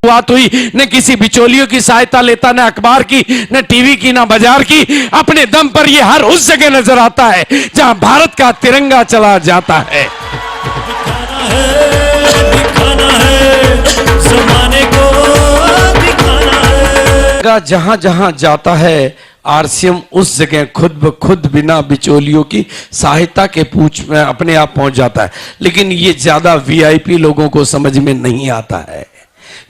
शुरुआत हुई, न किसी बिचौलियों की सहायता लेता, न अखबार की, न टीवी की, न बाजार की। अपने दम पर ये हर उस जगह नजर आता है जहां भारत का तिरंगा चला जाता है। दिखाना है ज़माने को, दिखाना है। जहां जहां जाता है आरसीएम उस जगह खुद ब खुद बिना बिचौलियों की सहायता के पूछ में अपने आप पहुंच जाता है। लेकिन ये ज्यादा वीआईपी लोगों को समझ में नहीं आता है,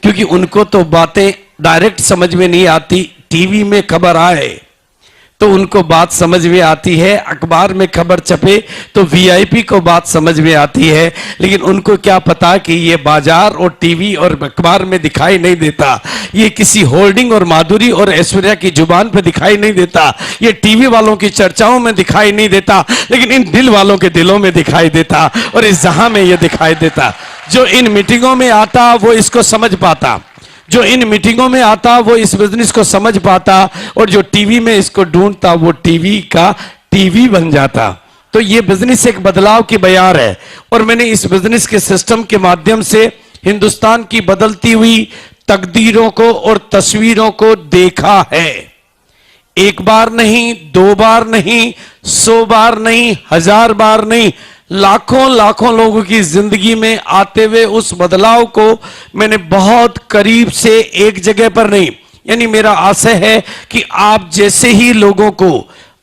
क्योंकि उनको तो बातें डायरेक्ट समझ में नहीं आती। टीवी में खबर आए तो उनको बात समझ में आती है, अखबार में खबर छपे तो वीआईपी को बात समझ में आती है। लेकिन उनको क्या पता कि ये बाजार और टीवी और अखबार में दिखाई नहीं देता, ये किसी होर्डिंग और माधुरी और ऐश्वर्या की जुबान पे दिखाई नहीं देता, ये टीवी वालों की चर्चाओं में दिखाई नहीं देता, लेकिन इन दिल वालों के दिलों में दिखाई देता और इस जहां में ये दिखाई देता। जो इन मीटिंगों में आता वो इसको समझ पाता, जो इन मीटिंगों में आता वो इस बिजनेस को समझ पाता, और जो टीवी में इसको ढूंढता वो टीवी का टीवी बन जाता। तो ये बिजनेस एक बदलाव की बयार है, और मैंने इस बिजनेस के सिस्टम के माध्यम से हिंदुस्तान की बदलती हुई तकदीरों को और तस्वीरों को देखा है। एक बार नहीं, दो बार नहीं, 100 बार नहीं, 1000 बार नहीं, लाखों लाखों लोगों की जिंदगी में आते हुए उस बदलाव को मैंने बहुत करीब से एक जगह पर नहीं, यानी मेरा आशय है कि आप जैसे ही लोगों को,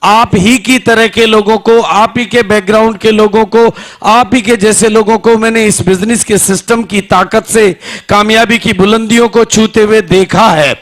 आप ही की तरह के लोगों को, आप ही के बैकग्राउंड के लोगों को, आप ही के जैसे लोगों को मैंने इस बिजनेस के सिस्टम की ताकत से कामयाबी की बुलंदियों को छूते हुए देखा है।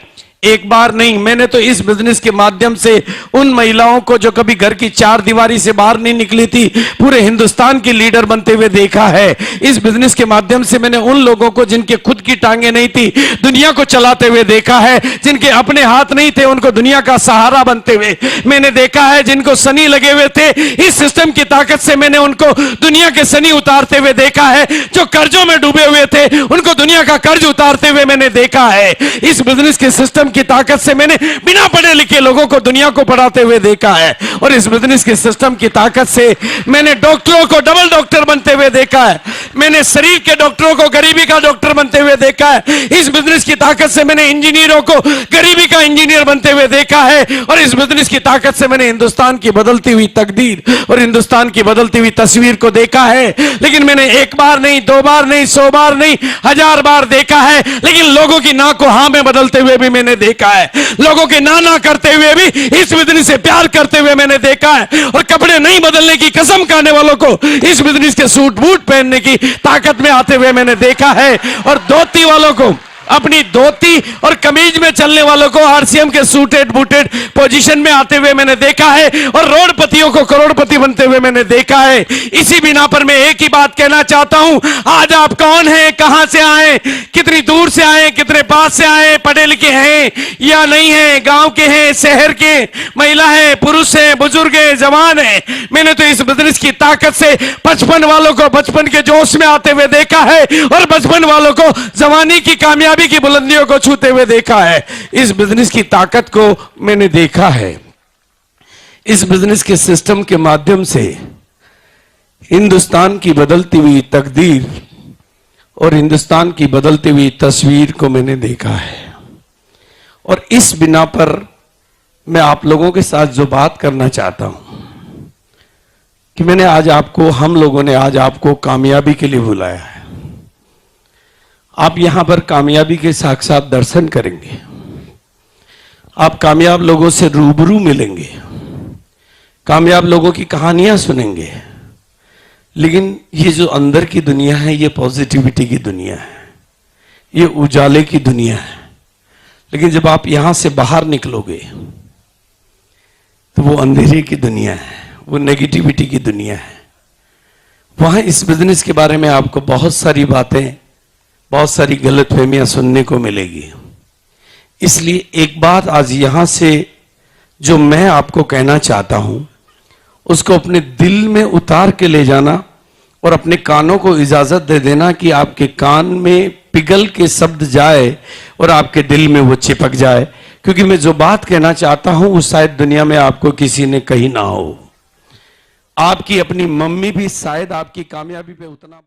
एक बार नहीं, मैंने तो इस बिजनेस के माध्यम से उन महिलाओं को जो कभी घर की चार दीवारी से बाहर नहीं निकली थी, पूरे हिंदुस्तान की लीडर बनते हुए देखा है। इस बिजनेस के माध्यम से मैंने उन लोगों को जिनके खुद की टांगे नहीं थी, दुनिया को चलाते हुए देखा है। जिनके अपने हाथ नहीं थे, उनको दुनिया का सहारा बनते हुए मैंने देखा है। जिनको सनी लगे हुए थे, इस सिस्टम की ताकत से मैंने उनको दुनिया के सनी उतारते हुए देखा है। जो कर्जों में डूबे हुए थे, उनको दुनिया का कर्ज उतारते हुए मैंने देखा है। इस बिजनेस के सिस्टम की ताकत से मैंने बिना पढ़े लिखे लोगों को दुनिया को पढ़ाते हुए देखा है, और इस बिजनेस के सिस्टम की ताकत से मैंने डॉक्टरों को डबल डॉक्टर बनते हुए देखा है। मैंने शरीर के डॉक्टरों को गरीबी का डॉक्टर बनते हुए देखा है। इस बिजनेस की ताकत से मैंने इंजीनियरों को गरीबी का इंजीनियर बनते हुए देखा है, और इस बिजनेस की ताकत से मैंने हिंदुस्तान की बदलती हुई तकदीर और हिंदुस्तान की बदलती हुई तस्वीर को देखा है। लेकिन मैंने एक बार नहीं, दो बार नहीं, 100 बार नहीं, 1000 बार देखा है। लेकिन लोगों की ना को हां में बदलते हुए भी मैंने देखा है। लोगों के ना करते हुए भी इस बिजनेस से प्यार करते हुए मैंने देखा है। और कपड़े नहीं बदलने की कसम खाने वालों को इस बिजनेस के सूट बूट पहनने की ताकत में आते हुए मैंने देखा है। और धोती वालों को, अपनी धोती और कमीज में चलने वालों को आरसीएम के सूटेड बूटेड पोजीशन में आते हुए मैंने देखा है, और रोडपतियों को करोड़पति बनते हुए मैंने देखा है। इसी बिना पर मैं एक ही बात कहना चाहता हूं, आज आप कौन हैं, कहां से आए, कितनी दूर से आए, कितने पास से आए, पढ़े लिखे हैं या नहीं हैं, गांव के हैं, शहर के, महिला है, पुरुष है, बुजुर्ग है, जवान है, मैंने तो इस बिजनेस की ताकत से 55 वालों को बचपन के जोश में आते हुए देखा है, और 55 वालों को जवानी की कामयाबी की बुलंदियों को छूते हुए देखा है। इस बिजनेस की ताकत को मैंने देखा है। इस बिजनेस के सिस्टम के माध्यम से हिंदुस्तान की बदलती हुई तकदीर और हिंदुस्तान की बदलती हुई तस्वीर को मैंने देखा है। और इस बिना पर मैं आप लोगों के साथ जो बात करना चाहता हूं कि मैंने आज आपको, हम लोगों ने आज आपको कामयाबी के लिए बुलाया है। आप यहां पर कामयाबी के साक्षात दर्शन करेंगे, आप कामयाब लोगों से रूबरू मिलेंगे, कामयाब लोगों की कहानियां सुनेंगे। लेकिन ये जो अंदर की दुनिया है, ये पॉजिटिविटी की दुनिया है, ये उजाले की दुनिया है। लेकिन जब आप यहां से बाहर निकलोगे तो वो अंधेरे की दुनिया है, वो नेगेटिविटी की दुनिया है। वहां इस बिजनेस के बारे में आपको बहुत सारी बातें, बहुत सारी गलतफहमियां सुनने को मिलेगी। इसलिए एक बात आज यहां से जो मैं आपको कहना चाहता हूं, उसको अपने दिल में उतार के ले जाना, और अपने कानों को इजाजत दे देना कि आपके कान में पिघल के शब्द जाए और आपके दिल में वो चिपक जाए। क्योंकि मैं जो बात कहना चाहता हूं वो शायद दुनिया में आपको किसी ने कही ना हो। आपकी अपनी मम्मी भी शायद आपकी कामयाबी पे उतना